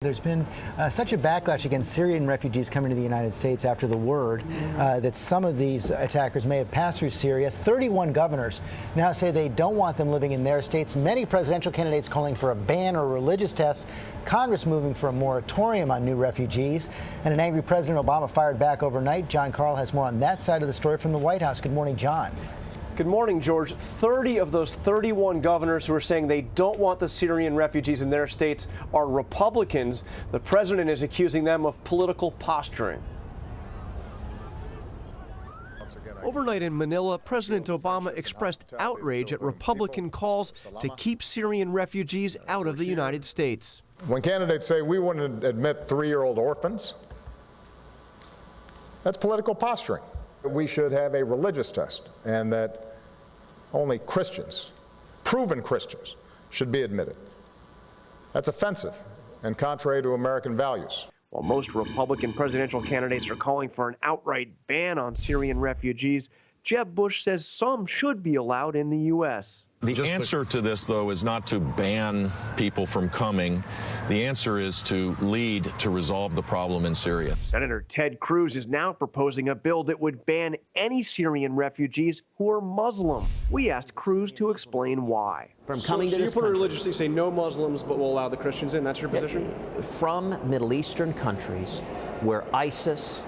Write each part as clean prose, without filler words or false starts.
There's been such a backlash against Syrian refugees coming to the United States after the word that some of these attackers may have passed through Syria. 31 governors now say they don't want them living in their states. Many presidential candidates calling for a ban or religious test. Congress moving for a moratorium on new refugees. And an angry President Obama fired back overnight. John Carl has more on that side of the story from the White House. Good morning, John. Good morning, George. 30 of those 31 governors who are saying they don't want the Syrian refugees in their states are Republicans. The president is accusing them of political posturing. Overnight in Manila, President Obama expressed outrage at Republican calls to keep Syrian refugees out of the United States. When candidates say we wouldn't admit 3-year-old orphans, that's political posturing. We should have a religious test, and that only Christians, proven Christians, should be admitted. That's offensive and contrary to American values. While most Republican presidential candidates are calling for an outright ban on Syrian refugees, Jeb Bush says some should be allowed in the U.S. The answer to this, though, is not to ban people from coming. The answer is to lead to resolve the problem in Syria. Senator Ted Cruz is now proposing a bill that would ban any Syrian refugees who are Muslim. We asked Cruz to explain why. From coming to this you put country, it religiously, say no Muslims, but we'll allow the Christians in. That's your position? From Middle Eastern countries where ISIS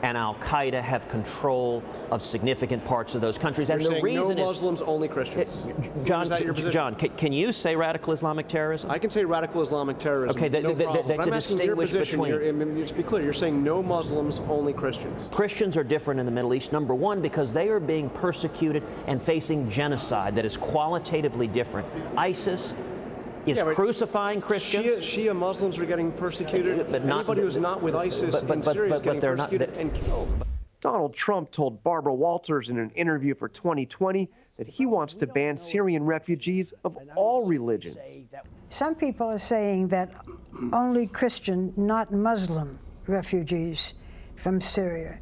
and Al-Qaeda have control of significant parts of those countries. You're And the reason no Muslims, only Christians. John, is that your position? John, can you say radical Islamic terrorism? I can say radical Islamic terrorism. Okay, no problem. that's I'm a asking your distinguish position. between. Just be clear, you're saying no Muslims, only Christians. Christians are different in the Middle East, number one, because they are being persecuted and facing genocide that is qualitatively different. ISIS is crucifying Christians. Shia Muslims are getting persecuted. But not, anybody who's not with ISIS in Syria is getting persecuted and killed. Donald Trump told Barbara Walters in an interview for 2020 that he wants to ban Syrian refugees of all religions. Some people are saying that only Christian, not Muslim, refugees from Syria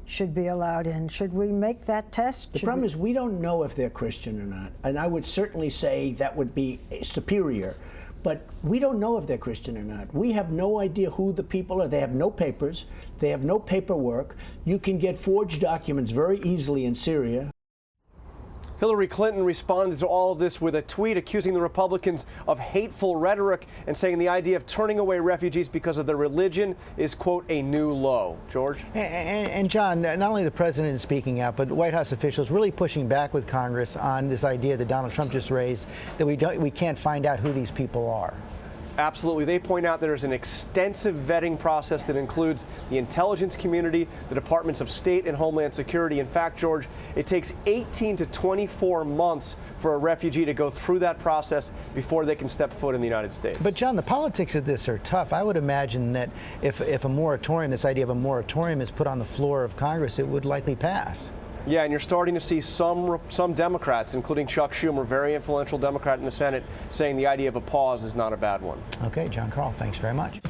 should be allowed in. Should we make that test? The problem is we don't know if they're Christian or not. And I would certainly say that would be superior. But we don't know if they're Christian or not. We have no idea who the people are. They have no papers. They have no paperwork. You can get forged documents very easily in Syria. Hillary Clinton responded to all of this with a tweet accusing the Republicans of hateful rhetoric and saying the idea of turning away refugees because of their religion is, quote, a new low. George? And John, not only the president is speaking out, but White House officials really pushing back with Congress on this idea that Donald Trump just raised, that we can't find out who these people are. Absolutely. They point out there's an extensive vetting process that includes the intelligence community, the Departments of State and Homeland Security. In fact, George, it takes 18 to 24 months for a refugee to go through that process before they can step foot in the United States. But, John, the politics of this are tough. I would imagine that if a moratorium, this idea of a moratorium is put on the floor of Congress, it would likely pass. Yeah, and you're starting to see some Democrats, including Chuck Schumer, very influential Democrat in the Senate, saying the idea of a pause is not a bad one. Okay, John Carl, thanks very much.